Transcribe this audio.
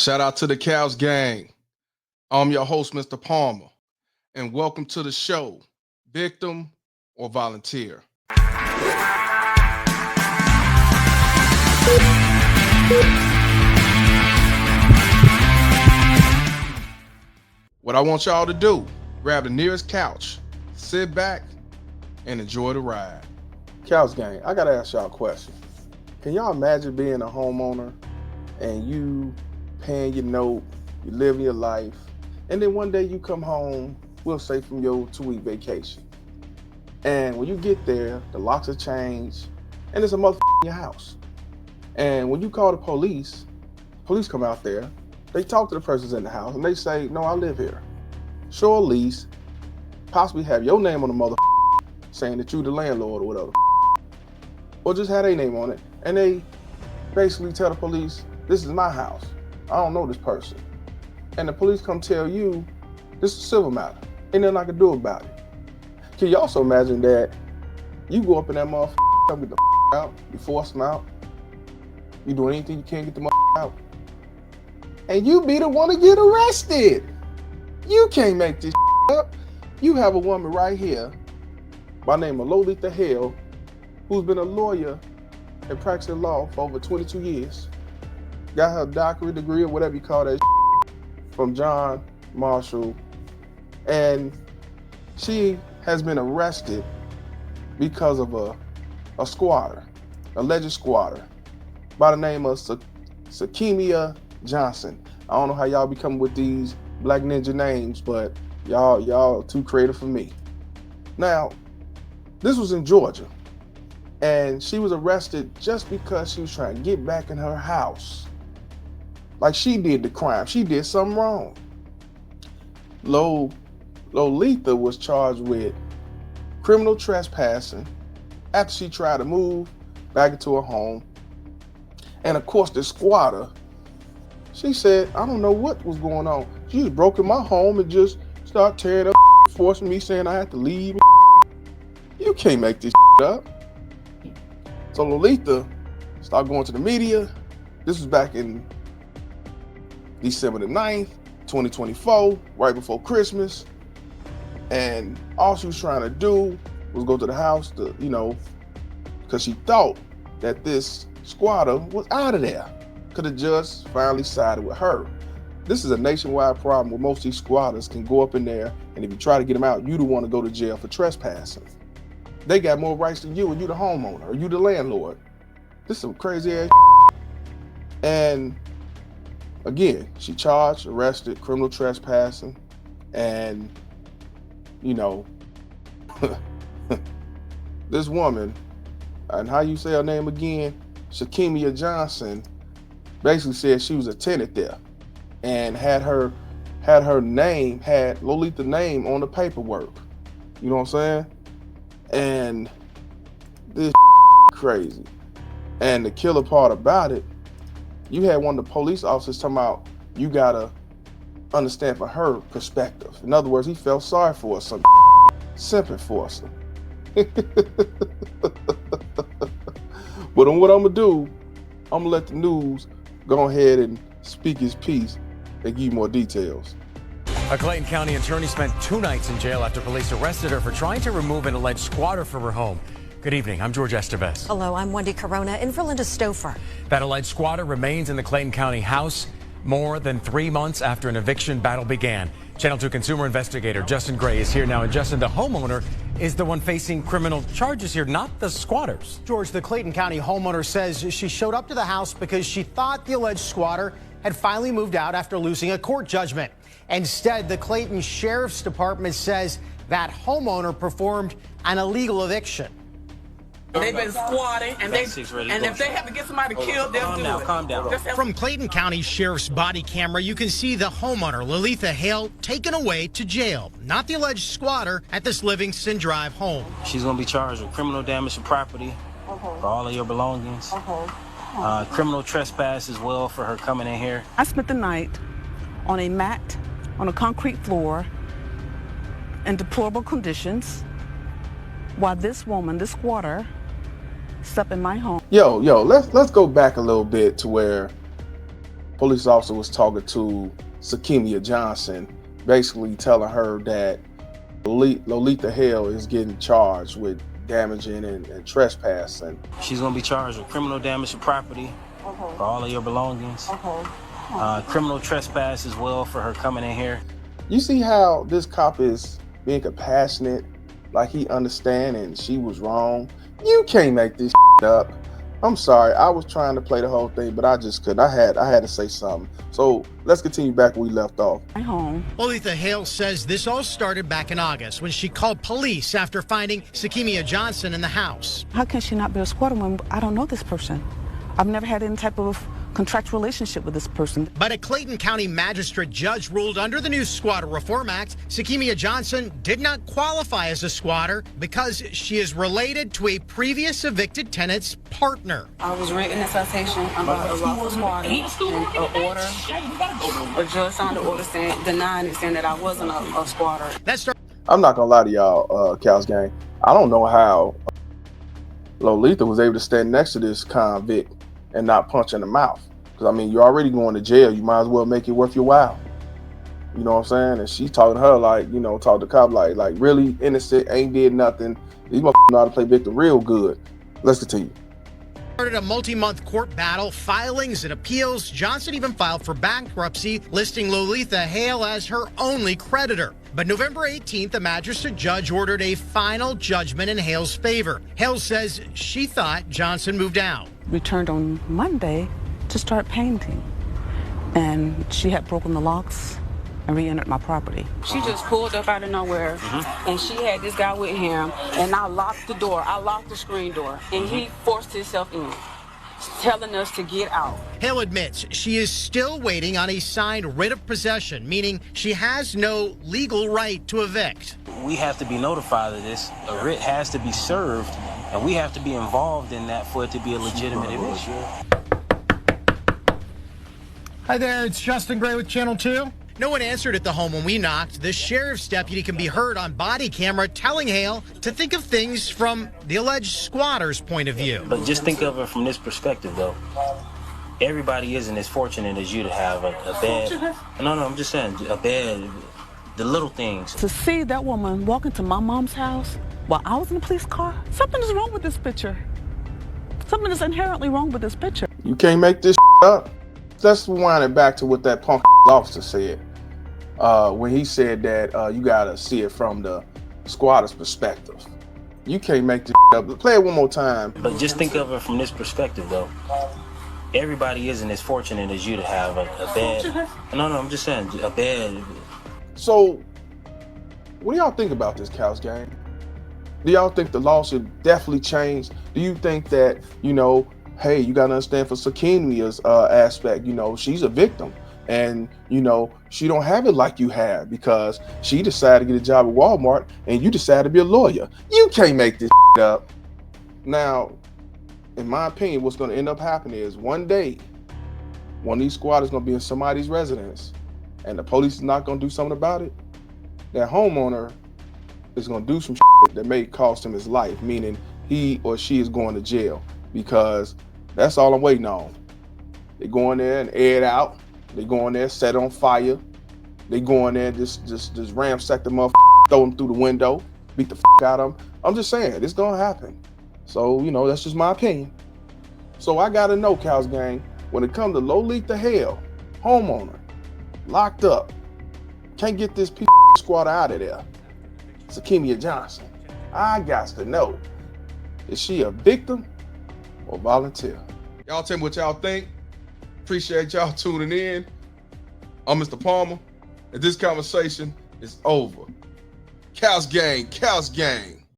Shout out to the Cows Gang. I'm your host, Mr. Palmer, and welcome to the show, Victim or Volunteer. What I want y'all to do, grab the nearest couch, sit back, and enjoy the ride. Cows Gang, I gotta ask y'all a question. Can y'all imagine being a homeowner and you paying your note, you living your life, and then one day you come home, we'll say from your 2-week vacation. And when you get there, the locks are changed, and there's a motherfucker in your house. And when you call the police come out there, they talk to the persons in the house, and they say, no, I live here. Show a lease, possibly have your name on the motherfucker, saying that you the landlord or whatever. Or just have their name on it, and they basically tell the police, this is my house. I don't know this person. And the police come tell you, this is a civil matter. Ain't nothing I can do about it. Can you also imagine that you go up in that motherfucker, get the out, you force them out, you do anything you can get the motherfucker out, and you be the one to get arrested. You can't make this up. You have a woman right here by the name of Loletha Hale, who's been a lawyer and practicing law for over 22 years. Got her doctorate degree or whatever you call that from John Marshall. And she has been arrested because of a squatter, alleged squatter, by the name of Sakimia Johnson. I don't know how y'all be coming with these black ninja names, but y'all too creative for me. Now, this was in Georgia, and she was arrested just because she was trying to get back in her house. Like she did the crime. She did something wrong. Loletha was charged with criminal trespassing after she tried to move back into her home. And of course, the squatter, she said, I don't know what was going on. She just broke in my home and just started tearing up, forcing me, saying I had to leave. You can't make this up. So Loletha started going to the media. This was back in December the 9th, 2024, right before Christmas. And all she was trying to do was go to the house to, because she thought that this squatter was out of there. Could have just finally sided with her. This is a nationwide problem where most of these squatters can go up in there, and if you try to get them out, you don't want to go to jail for trespassing. They got more rights than you, and you the homeowner, or you the landlord. This is some crazy ass. And again, she charged, arrested, criminal trespassing, and this woman, and how you say her name again, Sakimia Johnson, basically said she was a tenant there and had Loletha's name on the paperwork. You know what I'm saying? And this crazy. And the killer part about it, you had one of the police officers talking about, you gotta understand from her perspective. In other words, he felt sorry for her, some simping for us. But on what I'm gonna do, I'm gonna let the news go ahead and speak his piece and give you more details. A Clayton County attorney spent 2 nights in jail after police arrested her for trying to remove an alleged squatter from her home. Good evening, I'm George Estevez. Hello, I'm Wendy Corona in for Linda Stouffer. That alleged squatter remains in the Clayton County house more than 3 months after an eviction battle began. Channel 2 consumer investigator Justin Gray is here now. And Justin, the homeowner is the one facing criminal charges here, not the squatters. George, the Clayton County homeowner says she showed up to the house because she thought the alleged squatter had finally moved out after losing a court judgment. Instead, the Clayton Sheriff's Department says that homeowner performed an illegal eviction. They've been squatting, and if they have to get somebody killed, they'll do it. Calm down. From Clayton County Sheriff's body camera, you can see the homeowner, Loletha Hale, taken away to jail, not the alleged squatter at this Livingston Drive home. She's going to be charged with criminal damage to property for all of your belongings, criminal trespass as well for her coming in here. I spent the night on a mat on a concrete floor in deplorable conditions while this woman, this squatter, slept in my home. Let's go back a little bit to where police officer was talking to Sakimia Johnson, basically telling her that Loletha Hale is getting charged with damaging and trespassing. She's gonna be charged with criminal damage to property for all of your belongings. Criminal trespass as well for her coming in here. You see how this cop is being compassionate, like he understands and she was wrong? You can't make this up. I'm sorry, I was trying to play the whole thing, but I just couldn't. I had to say something. So let's continue back where we left off. Home. Loletha Hale says this all started back in August when she called police after finding Sakimia Johnson in the house. How can she not be a squatter when I don't know this person? I've never had any type of contractual relationship with this person. But a Clayton County magistrate judge ruled under the new Squatter Reform Act, Sakimia Johnson did not qualify as a squatter because she is related to a previous evicted tenant's partner. I was renting this citation under a lawful squatter, and a judge signed the order denying it, saying that I wasn't a squatter. I'm not gonna lie to y'all, Cows Gang. I don't know how Loletha was able to stand next to this convict and not punch in the mouth. Because, I mean, you're already going to jail. You might as well make it worth your while. You know what I'm saying? And she's talking to her like, you know, talk to the cop like really innocent, ain't did nothing. These motherfuckers know how to play victim real good. Let's continue. Started a multi-month court battle, filings and appeals. Johnson even filed for bankruptcy, listing Loletha Hale as her only creditor. But November 18th, a magistrate judge ordered a final judgment in Hale's favor. Hale says she thought Johnson moved out. Returned on Monday to start painting, and she had broken the locks and re-entered my property. She just pulled up out of nowhere, and she had this guy with him, and I locked the door. I locked the screen door, and he forced himself in, telling us to get out. Hale admits she is still waiting on a signed writ of possession, meaning she has no legal right to evict. We have to be notified of this. A writ has to be served, and we have to be involved in that for it to be a legitimate eviction. Hi there, it's Justin Gray with Channel 2. No one answered at the home when we knocked. The sheriff's deputy can be heard on body camera telling Hale to think of things from the alleged squatter's point of view. But just think of it from this perspective, though. Everybody isn't as fortunate as you to have a bed. No, I'm just saying, a bed, the little things. To see that woman walk into my mom's house while I was in a police car, something is wrong with this picture. Something is inherently wrong with this picture. You can't make this up. Let's rewind it back to what that punk officer said. When he said that you gotta see it from the squatter's perspective. You can't make this up. Play it one more time. But just think of it from this perspective, though. Everybody isn't as fortunate as you to have a bed. No, I'm just saying, a bed. So, what do y'all think about this, Cows Gang? Do y'all think the law should definitely change? Do you think that, you know, hey, you gotta understand for Sakimia's aspect, you know, she's a victim. And, you know, she don't have it like you have because she decided to get a job at Walmart and you decided to be a lawyer. You can't make this up. Now, in my opinion, what's going to end up happening is one day, one of these squatters is going to be in somebody's residence and the police is not going to do something about it. That homeowner is going to do some shit that may cost him his life, meaning he or she is going to jail, because that's all I'm waiting on. They go in there and air it out. They go in there, set it on fire. They go in there, just ramsack the motherfucker, throw them through the window, beat the out of them. I'm just saying, it's gonna happen. So, you know, that's just my opinion. So I gotta know, Cows Gang, when it comes to Loletha Hale, homeowner, locked up, can't get this piece of squatter out of there, Sakimia Johnson, I got to know, is she a victim or volunteer? Y'all tell me what y'all think. Appreciate y'all tuning in. I'm Mr. Palmer, and this conversation is over. Cows Gang, Cows Gang.